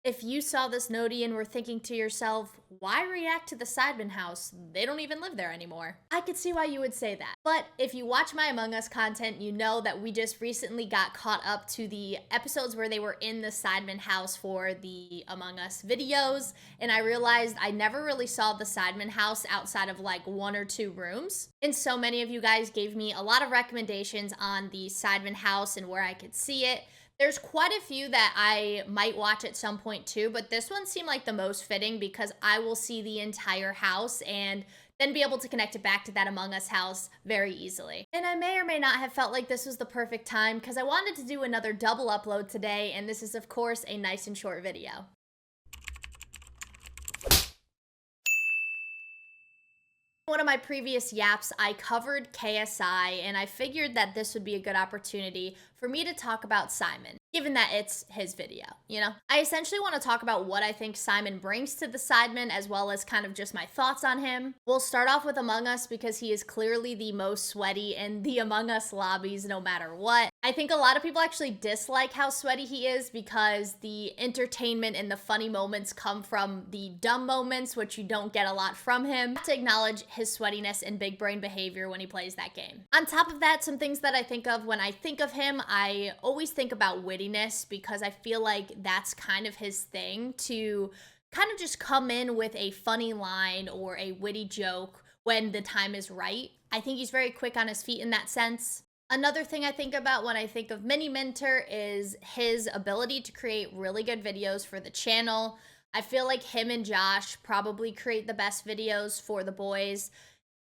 If you saw this noti and were thinking to yourself, why react to the Sidemen house? They don't even live there anymore. I could see why you would say that. But if you watch my Among Us content, you know that we just recently got caught up to the episodes where they were in the Sidemen house for the Among Us videos. And I realized I never really saw the Sidemen house outside of like 1 or 2 rooms. And so many of you guys gave me a lot of recommendations on the Sidemen house and where I could see it. There's quite a few that I might watch at some point too, but this one seemed like the most fitting because I will see the entire house and then be able to connect it back to that Among Us house very easily. And I may or may not have felt like this was the perfect time because I wanted to do another double upload today, and this is of course a nice and short video. One of my previous yaps, I covered KSI, and I figured that this would be a good opportunity for me to talk about Sidemen, given that it's his video, you know? I essentially want to talk about what I think Sidemen brings to the Sidemen, as well as kind of just my thoughts on him. We'll start off with Among Us because he is clearly the most sweaty in the Among Us lobbies no matter what. I think a lot of people actually dislike how sweaty he is because the entertainment and the funny moments come from the dumb moments, which you don't get a lot from him. I have to acknowledge his sweatiness and big brain behavior when he plays that game. On top of that, some things that I think of when I think of him, I always think about wittiness because I feel like that's kind of his thing, to kind of just come in with a funny line or a witty joke when the time is right. I think he's very quick on his feet in that sense. Another thing I think about when I think of miniminter is his ability to create really good videos for the channel. I feel like him and Josh probably create the best videos for the boys.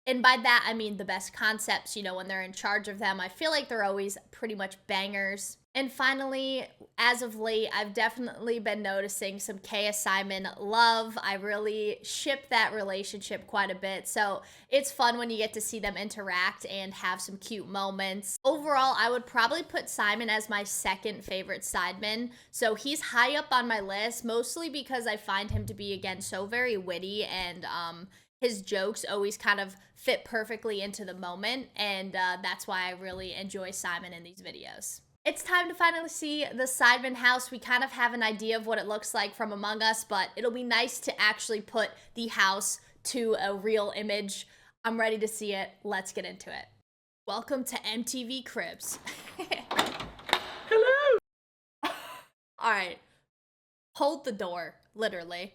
And by that, I mean the best concepts, you know, when they're in charge of them. I feel like they're always pretty much bangers. And finally, as of late, I've definitely been noticing some KSImen love. I really ship that relationship quite a bit. So it's fun when you get to see them interact and have some cute moments. Overall, I would probably put Sidemen as my second favorite Sidemen. So he's high up on my list, mostly because I find him to be, again, so very witty, and his jokes always kind of fit perfectly into the moment. And that's why I really enjoy Sidemen in these videos. It's time to finally see the Sidemen house. We kind of have an idea of what it looks like from Among Us, but it'll be nice to actually put the house to a real image. I'm ready to see it. Let's get into it. Welcome to MTV Cribs. Hello! All right. Hold the door, literally.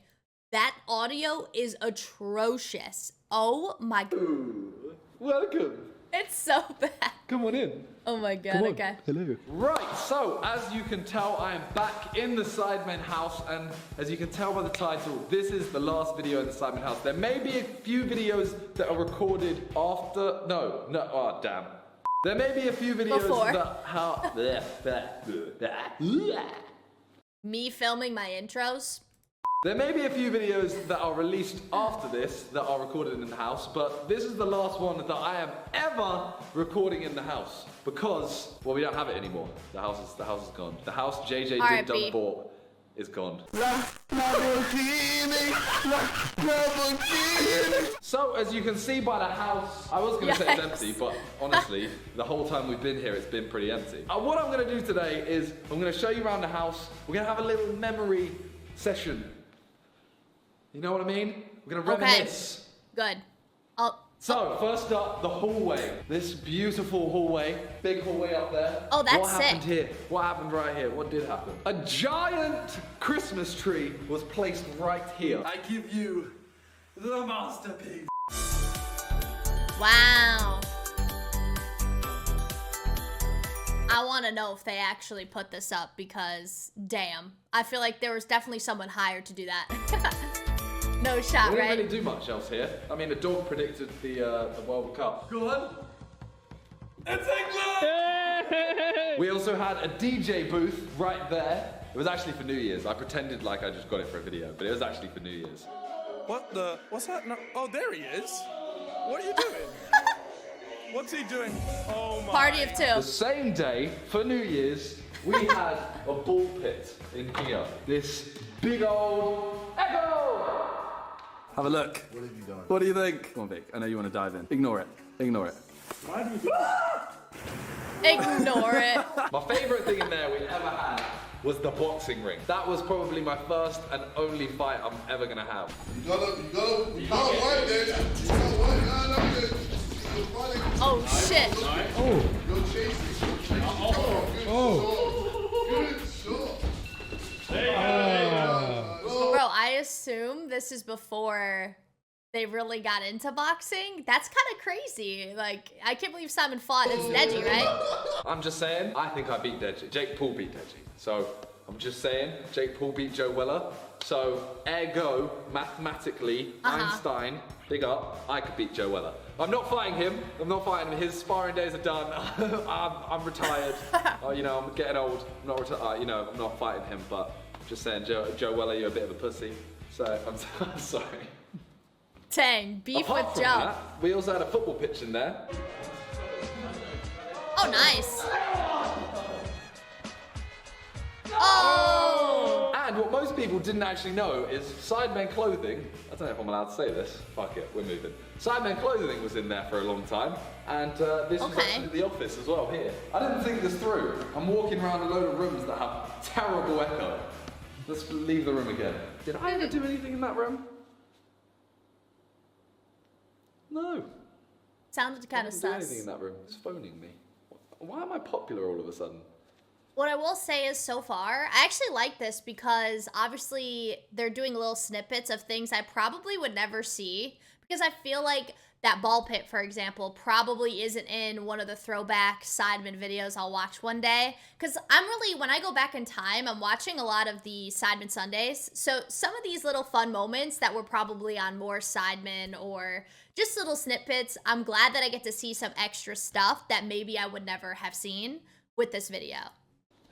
That audio is atrocious. Oh my God. Ooh, welcome. It's so bad. Come on in. Oh my God, Come on. okay. Hello. Right, so as you can tell, I am back in the Sidemen house, and as you can tell by the title, this is the last video in the Sidemen house. There may be a few videos that are recorded after, oh damn. There may be a few videos Before. that Me filming my intros. There may be a few videos that are released after this that are recorded in the house, but this is the last one that I am ever recording in the house because, well, we don't have it anymore. The house is gone. The house JJ R.I.P. Dib Dub bought is gone. So, as you can see by the house, I was going to say it's empty, but honestly, the whole time we've been here, it's been pretty empty. What I'm going to do today is I'm going to show you around the house. We're going to have a little memory session. You know what I mean? We're gonna reminisce. Good. So, first up, the hallway. This beautiful hallway. Big hallway up there. Oh, that's What happened sick. here? What happened right here? What did happen? A giant Christmas tree was placed right here. I give you the masterpiece. Wow. I want to know if they actually put this up because, damn, I feel like there was definitely someone hired to do that. No shot, We right? didn't really do much else here. I mean, the dog predicted the World Cup. Go on. It's England! We also had a DJ booth right there. It was actually for New Year's. I pretended like I just got it for a video, but it was actually for New Year's. What's that? No, oh, there he is. What are you doing? What's he doing? Oh my. Party of two. The same day, for New Year's, we had a ball pit in here. This big old Echo! Have a look. What have you done? What do you think? Come on, Vic. I know you want to dive in. Ignore it. Ignore it. Why do you think Ignore it. My favorite thing in there we ever had was the boxing ring. That was probably my first and only fight I'm ever gonna have. You gotta fight this. You gotta fight this. Oh shit. You're chasing. Bro, I assume this is before they really got into boxing. That's kind of crazy. Like, I can't believe Simon fought. It's Deji, right? I'm just saying, I think I beat Deji. Jake Paul beat Deji. So, I'm just saying, Jake Paul beat Joe Weller. So, ergo, mathematically, Einstein, big up, I could beat Joe Weller. I'm not fighting him. I'm not fighting him. His sparring days are done. I'm retired. You know, I'm getting old. I'm not you know, I'm not fighting him, but just saying, Joe Weller, you're a bit of a pussy. So, I'm sorry. Dang, beef Apart with from Joe. that, we also had a football pitch in there. Oh, nice. Oh! And what most people didn't actually know is Sidemen clothing. I don't know if I'm allowed to say this. Fuck it, we're moving. Sidemen clothing was in there for a long time, and this was actually the office as well here. I didn't think this through. I'm walking around a load of rooms that have terrible echo. Let's leave the room again. Did I ever do anything in that room? No. Sounded kind of I didn't do sus. anything in that room. It's phoning me. Why am I popular all of a sudden? What I will say is so far, I actually like this because obviously they're doing little snippets of things I probably would never see, because I feel like that ball pit, for example, probably isn't in one of the throwback Sidemen videos I'll watch one day. Because when I go back in time, I'm watching a lot of the Sidemen Sundays. So some of these little fun moments that were probably on more Sidemen or just little snippets, I'm glad that I get to see some extra stuff that maybe I would never have seen with this video.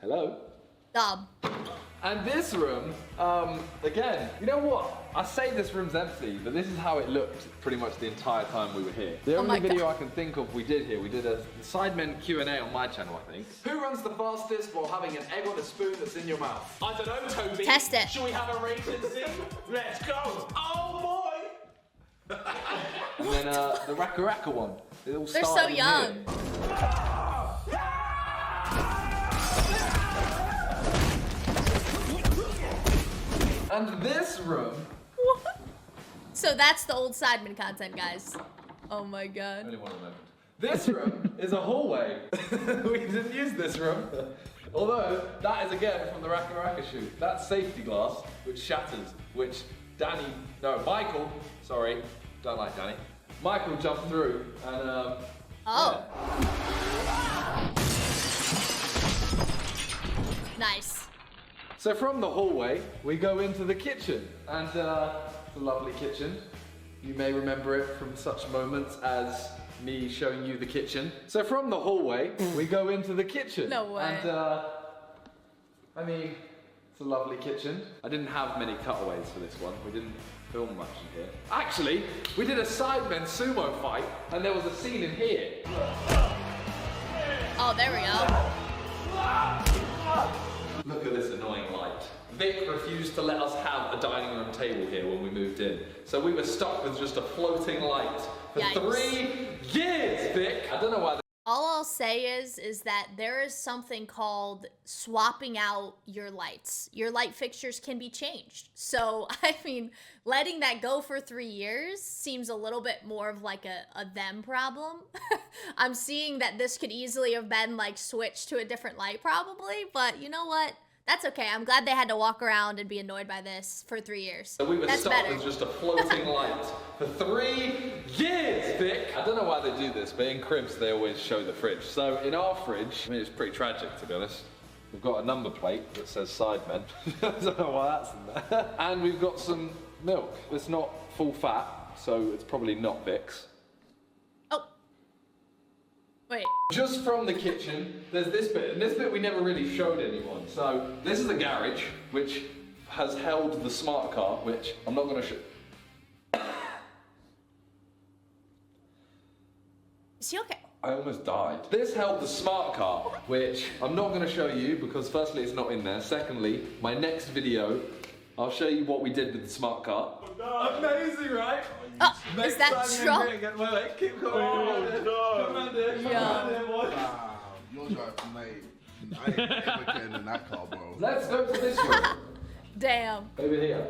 Hello? Dub. And this room, again, you know what? I say this room's empty, but this is how it looked pretty much the entire time we were here. The only video I can think of we did here, we did a Sidemen Q&A on my channel, I think. Who runs the fastest while having an egg on a spoon that's in your mouth? I don't know, Toby. Test it. Should we have a race and see? Let's go. Oh boy. And then the Raka Raka one. It all They're so started in young. here. And this room. So that's the old Sidemen content, guys. Oh my god. Only one of them. This room is a hallway. We didn't use this room. Although, that is again from the Raka Raka shoot. That's safety glass, which shatters, which Michael, sorry, don't like Danny. Michael jumped through and, Oh. Yeah. Nice. So from the hallway, we go into the kitchen. And it's a lovely kitchen. You may remember it from such moments as me showing you the kitchen. So from the hallway, we go into the kitchen. No way. And I mean, it's a lovely kitchen. I didn't have many cutaways for this one. We didn't film much in here. Actually, we did a Sidemen sumo fight, and there was a scene in here. Oh, there we go. Look at this annoying light. Vic refused to let us have a dining room table here when we moved in. So we were stuck with just a floating light for Yikes. 3 years, Vic. I don't know why. All I'll say is that there is something called swapping out your lights. Your light fixtures can be changed. So, I mean, letting that go for 3 years seems a little bit more of like a them problem. I'm seeing that this could easily have been like switched to a different light probably, but you know what? That's okay. I'm glad they had to walk around and be annoyed by this for 3 years. So we were That's stuck better. with just a floating light for 3 years, Vic. I don't know why they do this, but in cribs they always show the fridge. So in our fridge, I mean, it's pretty tragic to be honest. We've got a number plate that says Sidemen. I don't know why that's in there. And we've got some milk. It's not full fat, so it's probably not Vic's. Oh. Wait. Just from the kitchen, there's this bit, and this bit we never really showed anyone. So this is a garage, which has held the smart car, which I'm not going to show. Is he okay? I almost died. This held the smart car, which I'm not going to show you because firstly it's not in there. Secondly, my next video, I'll show you what we did with the smart car. Amazing, right? Oh, is that strong? Wait, keep going. Oh, no. Come on, dude. Yeah. Wow, your drive made. I ain't ever getting in that car, bro. Let's go to this room. Damn. Over here.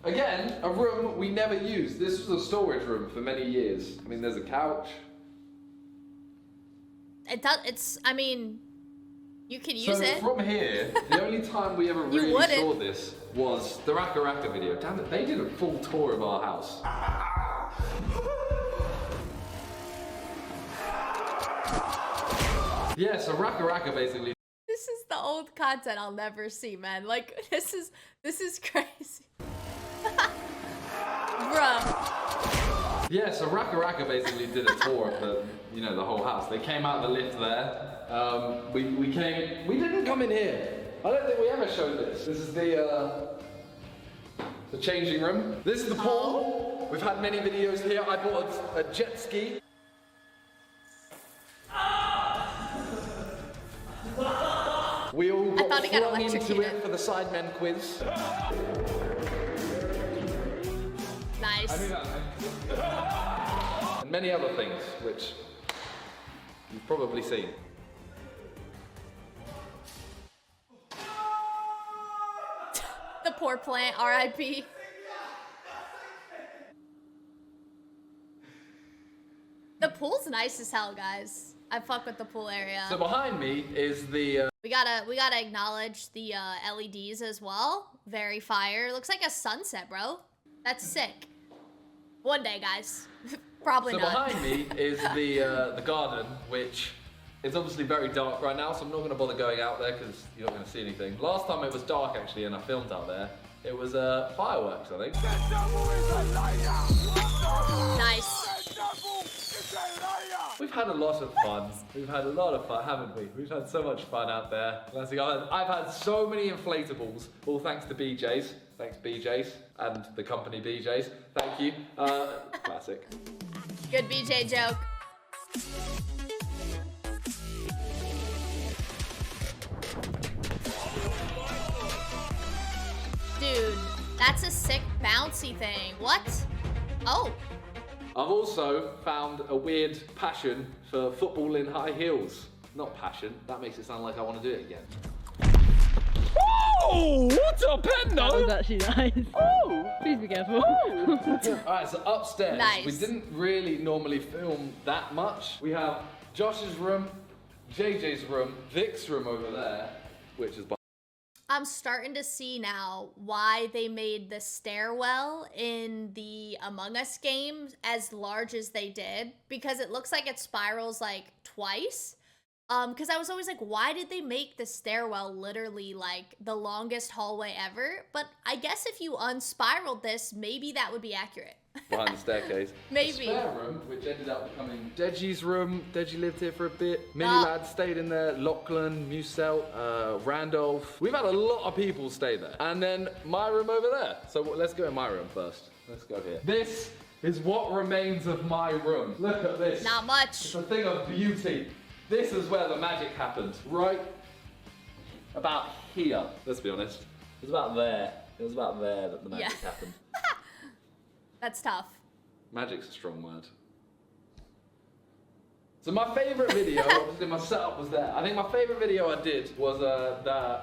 Again, a room we never used. This was a storage room for many years. I mean, there's a couch. I mean, you can use it. From here, the only time we ever You really wouldn't. saw this was the Raka Raka video. Damn it, they did a full tour of our house. Yeah, so Raka Raka basically. This is the old content I'll never see, man. Like, this is crazy. Bruh. Yeah, so Raka Raka basically did a tour of the whole house. They came out the lift there. We didn't come in here. I don't think we ever showed this. This is the changing room. This is the pool. We've had many videos here. I bought a jet ski. We all got he got flung into electrocuted. it for the Sidemen quiz. Nice. And many other things, which you've probably seen. The poor plant, R.I.P. The pool's nice as hell, guys. I fuck with the pool area. So behind me is the We gotta acknowledge the LEDs as well. Very fire. Looks like a sunset, bro. That's sick. One day, guys. Probably So not. behind me is the garden, which is obviously very dark right now, so I'm not going to bother going out there because you're not going to see anything. Last time it was dark actually, and I filmed out there. It was fireworks, I think. Nice. We've had a lot of fun. We've had a lot of fun, haven't we? We've had so much fun out there. I've had so many inflatables, all thanks to BJ's. Thanks BJ's and the company BJ's. Thank you. Classic. Good BJ joke. Dude, that's a sick bouncy thing. What? Oh. I've also found a weird passion for football in high heels. Not passion, that makes it sound like I want to do it again. Oh, what's up, That Pendo? was actually nice. Oh! Please be careful. Alright, so upstairs, Nice. we didn't really normally film that much. We have Josh's room, JJ's room, Vic's room over there, which is I'm starting to see now why they made the stairwell in the Among Us game as large as they did, because it looks like it spirals like twice. Because I was always like, why did they make the stairwell literally like the longest hallway ever? But I guess if you unspiraled this, maybe that would be accurate. behind the staircase. Maybe. The spare room, which ended up becoming Deji's room. Deji lived here for a bit. Many Oh. lads stayed in there. Lachlan, Muselt, Randolph. We've had a lot of people stay there. And then my room over there. So let's go in my room first. Let's go here. This is what remains of my room. Look at this. Not much. It's a thing of beauty. This is where the magic happened. Right about here. Let's be honest. It was about there. It was about there that the magic Yeah. happened. That's tough. Magic's a strong word. So my favourite video, obviously my setup was there. I think my favourite video I did was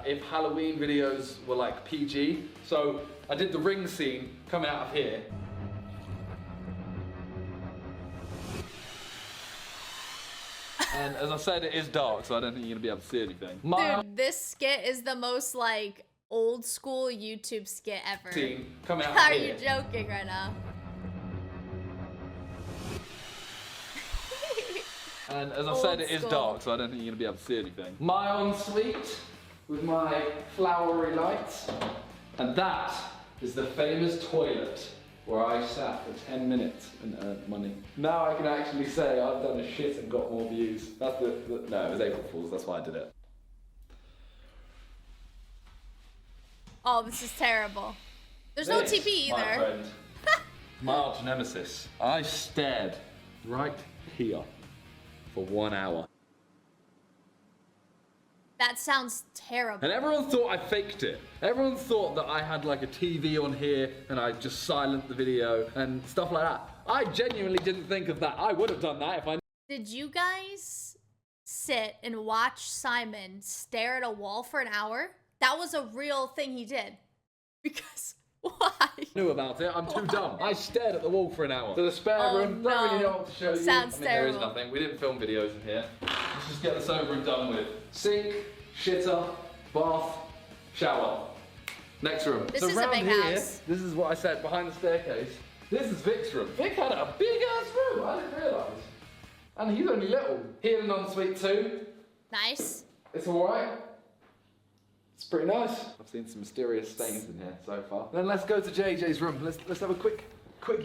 if Halloween videos were like PG. So I did the ring scene coming out of here. And as I said, it is dark, so I don't think you're gonna be able to see anything. My Dude, this skit is the most like old school YouTube skit ever. scene coming out Are of you here. joking right now? And as I Old said, it is school. dark, so I don't think you're gonna be able to see anything. My ensuite with my flowery lights. And that is the famous toilet where I sat for 10 minutes and earned money. Now I can actually say I've done a shit and got more views. That's no, it was April Fool's, that's why I did it. Oh, this is terrible. There's no This, TP my either. friend, my arch nemesis. I stared right here for 1 hour. That sounds terrible. And everyone thought I faked it. Everyone thought that I had like a TV on here and I just silent the video and stuff like that. I genuinely didn't think of that. I would have done that if I Did you guys sit and watch Simon stare at a wall for an hour? That was a real thing he did. Because why? Knew about it. I'm too dumb. I stared at the wall for an hour. So the spare room, no. don't really know what to show you. Sounds There is terrible. nothing. We didn't film videos in here. Let's just get this over and done with. Sink, shitter, bath, shower. Next room. This so is a round big here, house. This is what I said behind the staircase. This is Vic's room. Vic had a big ass room. I didn't realise. And he's only little. He had an ensuite too. Nice. It's alright. It's pretty nice. I've seen some mysterious stains in here so far. Then let's go to JJ's room. Let's have a quick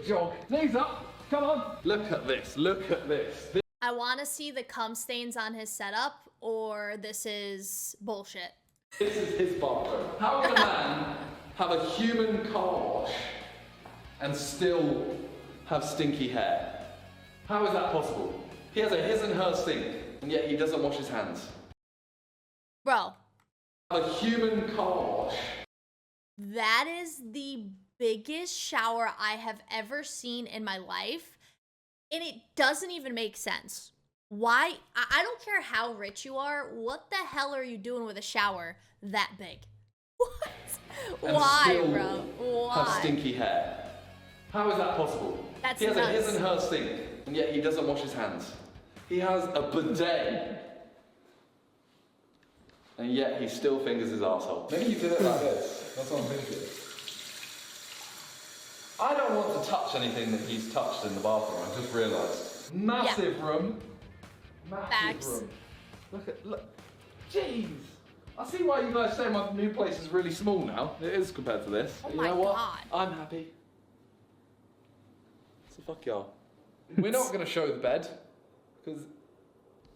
jog. Knees up. Come on. Look at this. Look at this. I want to see the cum stains on his setup, or this is bullshit. This is his bathroom. How can a man have a human car wash and still have stinky hair? How is that possible? He has a his and her sink, and yet he doesn't wash his hands. Bro, A human car wash. that is the biggest shower I have ever seen in my life. And it doesn't even make sense. Why? I don't care how rich you are. What the hell are you doing with a shower that big? What? And Why, still bro? have Why? stinky hair. How is that possible? That's he has a his nuts. and her sink, and yet he doesn't wash his hands. He has a bidet, and yet he still fingers his arsehole. Maybe you did it like this. That's what I'm thinking. I don't want to touch anything that he's touched in the bathroom. I just realised. Massive room. Massive Facts. room. Look. Jeez. I see why you guys say my new place is really small now. It is compared to this. Oh You my know what? God. I'm happy. So fuck y'all. We're not going to show the bed, because,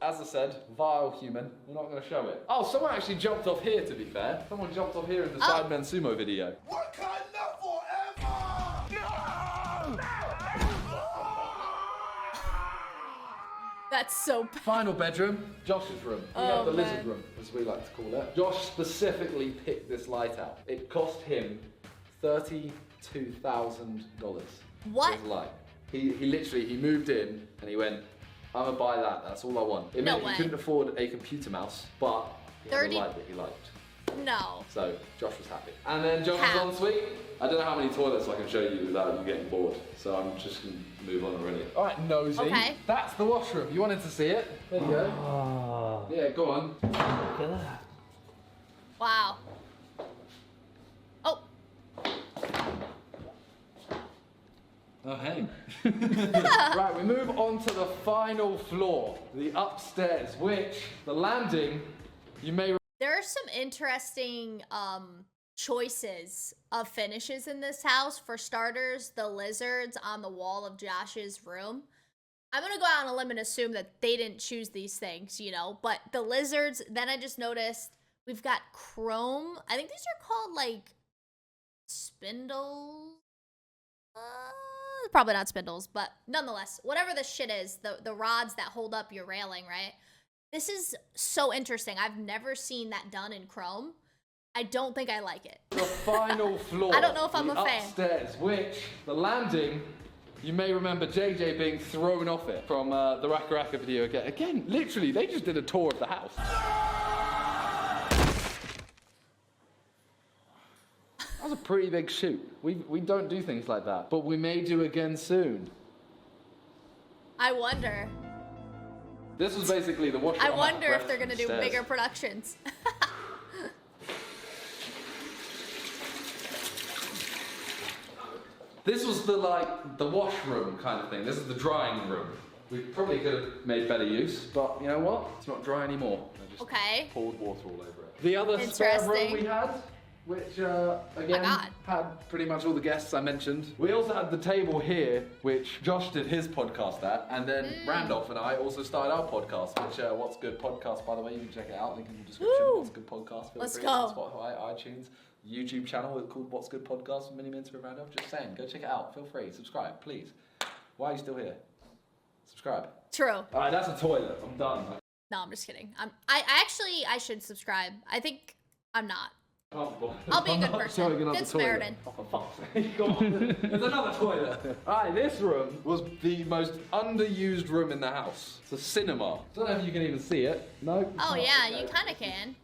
as I said, vile human, we're not going to show it. Oh, someone actually jumped off here, to be fair. Someone jumped off here in the Sidemen sumo video. Wakanda forever! No! That's so bad. Final bedroom, Josh's room. We Oh, have the man. lizard room, as we like to call it. Josh specifically picked this light out. It cost him $32,000. What? This light. He literally, he moved in and he went, I'm gonna buy that, that's all I want. It No meant way. he couldn't afford a computer mouse, but he had 30 a light that he liked. No. So Josh was happy. And then Josh's How? ensuite. I don't know how many toilets I can show you without you getting bored. So I'm just gonna move on already. Alright, nosy. Okay. That's the washroom. You wanted to see it? There you go. Oh, Yeah, go on. look at that. Wow. Oh, Oh, hey. Right, we move on to the final floor, the upstairs, which, the landing, you may there are some interesting choices of finishes in this house. For starters, the lizards on the wall of Josh's room. I'm gonna go out on a limb and assume that they didn't choose these things, you know, but the lizards, then I just noticed we've got chrome. I think these are called like spindles. Probably not spindles, but nonetheless, whatever the shit is, the rods that hold up your railing, right? This is so interesting. I've never seen that done in chrome. I don't think I like it. the final floor. I don't know if I'm the a fan. Upstairs, which, the landing, you may remember JJ being thrown off it from the Raka Raka video again. Again, literally, they just did a tour of the house. That was a pretty big shoot. We don't do things like that, but we may do again soon. I wonder. This was basically the washroom. I I'm out of wonder if breath they're from gonna the do stairs. bigger productions. This was the washroom kind of thing. This is the drying room. We probably could have made better use, but you know what? It's not dry anymore. I just Okay. poured water all over it. The other spare room Interesting. we had, which again God. had pretty much all the guests I mentioned. We also had the table here, which Josh did his podcast at, and then Randolph and I also started our podcast, which What's Good Podcast, by the way, you can check it out. Link in the description. Woo. What's Good Podcast. Feel Let's free. go. On Spotify, iTunes. YouTube channel called What's Good Podcast with Miniminter and Randolph. Just saying, go check it out. Feel free, subscribe, please. Why are you still here? Subscribe. True. All right, that's a toilet. I'm done. No, I'm just kidding. I actually, I should subscribe. I think I'm not. I'll be a good person. Good Samaritan. Oh, for fuck's sake, come on. There's another toilet. Alright, this room was the most underused room in the house. It's a cinema. Don't know if you can even see it. No? Oh yeah, you kind of can.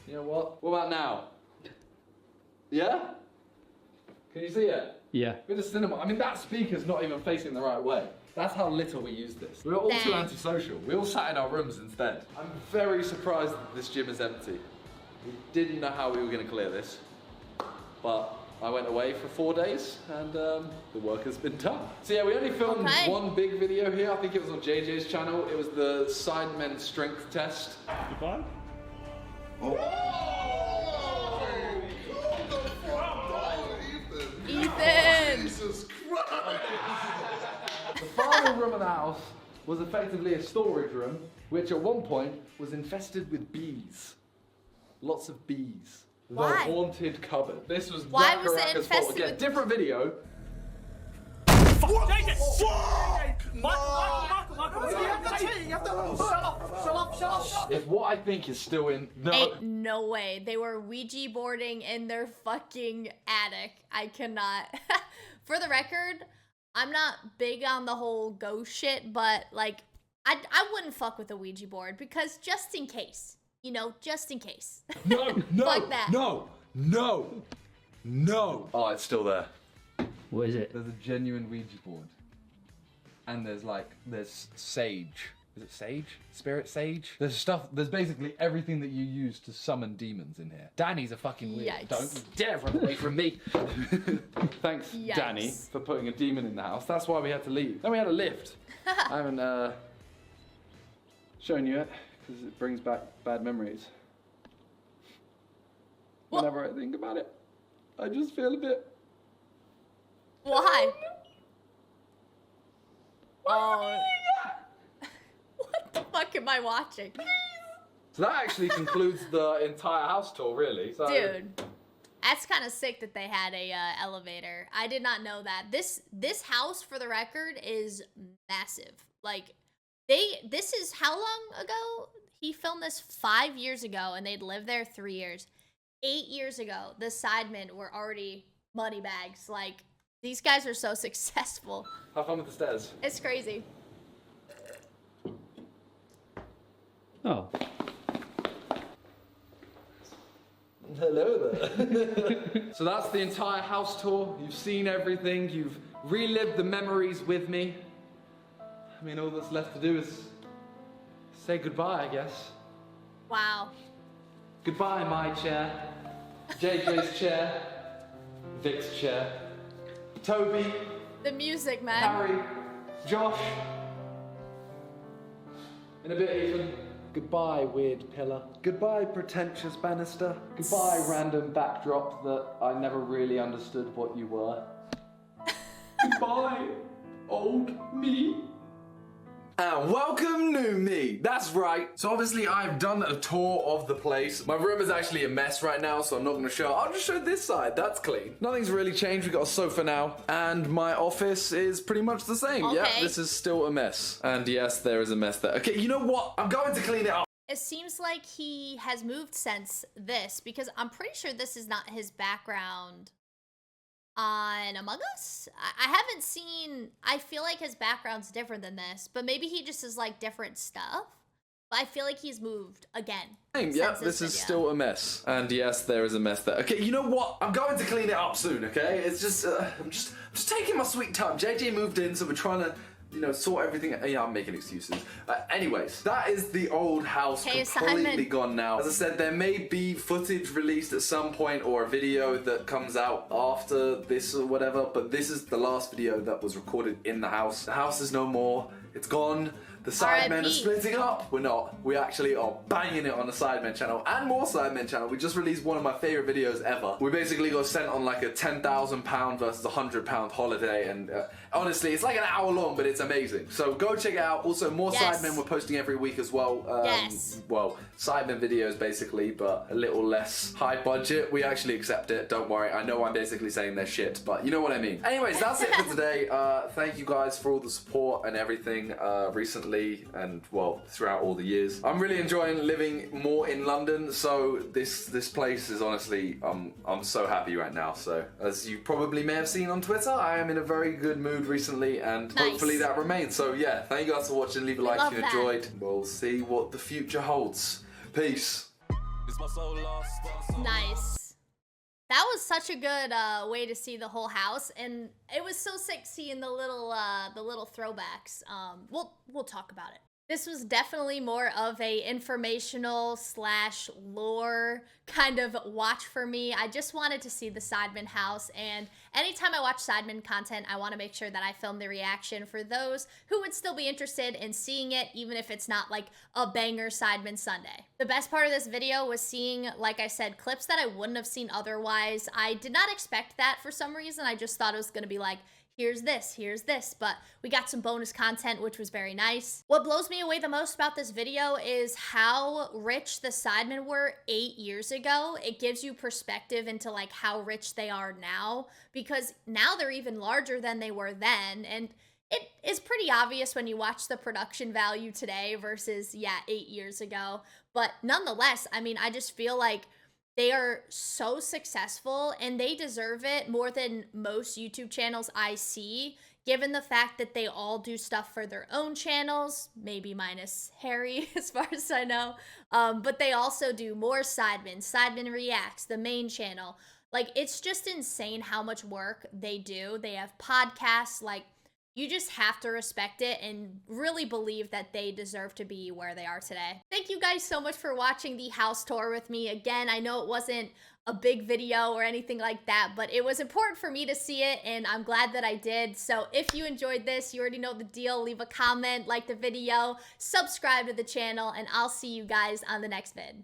You know what? What about now? Yeah? Can you see it? Yeah. With the cinema, I mean, that speaker's not even facing the right way. That's how little we use this. We were all too Dang. antisocial. We all sat in our rooms instead. I'm very surprised that this gym is empty. We didn't know how we were going to clear this, but I went away for 4 days and the work has been done. So yeah, we only filmed one big video here. I think it was on JJ's channel. It was the Sidemen strength test. Goodbye. Ethan! Jesus Christ! The final room of the house was effectively a storage room, which at one point was infested with bees. Lots of bees. Why? The haunted cupboard. This was Why Jack was it Caracas' infested fault. Again, with- different video. If what I think is still in... No. Ain't no way. They were Ouija boarding in their fucking attic. I cannot. For the record, I'm not big on the whole ghost shit, but like, I wouldn't fuck with a Ouija board because just in case. You know, just in case. No, no, Fuck that. no, no, no. Oh, it's still there. What is it? There's a genuine Ouija board. And there's sage. Is it sage? Spirit sage? There's basically everything that you use to summon demons in here. Danny's a fucking weird. Yikes. Don't you dare run away from me. Thanks, Yikes. Danny, for putting a demon in the house. That's why we had to leave. Then we had a lift. I haven't shown you it because it brings back bad memories. What? Whenever I think about it, I just feel a bit... Why? Oh. What the fuck am I watching? So that actually concludes the entire house tour, really. So, Dude, that's kind of sick that they had a elevator. I did not know that. This house, for the record, is massive. Like, this is how long ago? He filmed this 5 years ago, and they'd lived there 3 years. 8 years ago, the Sidemen were already money bags. Like, these guys are so successful. Have fun with the stairs. It's crazy. Oh. Hello there. So that's the entire house tour. You've seen everything. You've relived the memories with me. I mean, all that's left to do is say goodbye, I guess. Wow. Goodbye, my chair. JJ's chair. Vic's chair. Toby. The music, man. Harry. Josh. In a bit, Ethan. Goodbye, weird pillar. Goodbye, pretentious banister. Goodbye, random backdrop that I never really understood what you were. Goodbye, old me. And welcome, new me. That's right. So obviously I've done a tour of the place. My room is actually a mess right now, so I'm not gonna show. I'll just show this side. That's clean. Nothing's really changed. We've got a sofa now, and my office is pretty much the same. Okay. Yeah, this is still a mess. And yes, there is a mess there. Okay, you know what? I'm going to clean it up. It seems like he has moved since this, because I'm pretty sure this is not his background on Among Us. I haven't seen, I feel like his background's different than this, but maybe he just is like different stuff. But I feel like he's moved again. Yeah, this is still a mess. And yes, there is a mess there. Okay, you know what? I'm going to clean it up soon, okay? It's just, I'm just taking my sweet time. JJ moved in, so we're trying to, you know, sort everything. Yeah, I'm making excuses. Anyways, that is the old house, Hey, completely Simon. gone now. As I said, there may be footage released at some point or a video that comes out after this or whatever, but this is the last video that was recorded in the house. The house is no more. It's gone. The Sidemen are RIP. splitting up. We're not. We actually are banging it on the Sidemen channel and more Sidemen channel. We just released one of my favorite videos ever. We basically got sent on like a £10,000 versus £100 holiday, and honestly, it's like an hour long, but it's amazing. So go check it out. Also, more Yes. Sidemen we're posting every week as well. Yes. Well, Sidemen videos basically, but a little less high budget. We actually accept it. Don't worry. I know I'm basically saying they're shit, but you know what I mean. Anyways, that's it for today. Thank you guys for all the support and everything recently. recently and, well, throughout all the years. I'm really enjoying living more in London, so this place is honestly, I'm so happy right now. So, as you probably may have seen on Twitter, I am in a very good mood recently, and hopefully that remains. So yeah, thank you guys for watching. Leave a like if you enjoyed. We'll see what the future holds. Peace. Nice. That was such a good way to see the whole house, and it was so sick seeing the little throwbacks. We'll talk about it. This was definitely more of a informational / lore kind of watch for me. I just wanted to see the Sidemen house, and anytime I watch Sidemen content, I want to make sure that I film the reaction for those who would still be interested in seeing it, even if it's not like a banger Sidemen Sunday. The best part of this video was seeing, like I said, clips that I wouldn't have seen otherwise. I did not expect that for some reason. I just thought it was going to be like, here's this, but we got some bonus content, which was very nice. What blows me away the most about this video is how rich the Sidemen were 8 years ago. It gives you perspective into like how rich they are now, because now they're even larger than they were then, and it is pretty obvious when you watch the production value today versus, 8 years ago. But nonetheless, I mean, I just feel like they are so successful, and they deserve it more than most YouTube channels I see, given the fact that they all do stuff for their own channels, maybe minus Harry, as far as I know. But they also do more Sidemen Reacts, the main channel. Like, it's just insane how much work they do. They have podcasts, like, you just have to respect it and really believe that they deserve to be where they are today. Thank you guys so much for watching the house tour with me. Again, I know it wasn't a big video or anything like that, but it was important for me to see it, and I'm glad that I did. So if you enjoyed this, you already know the deal. Leave a comment, like the video, subscribe to the channel, and I'll see you guys on the next vid.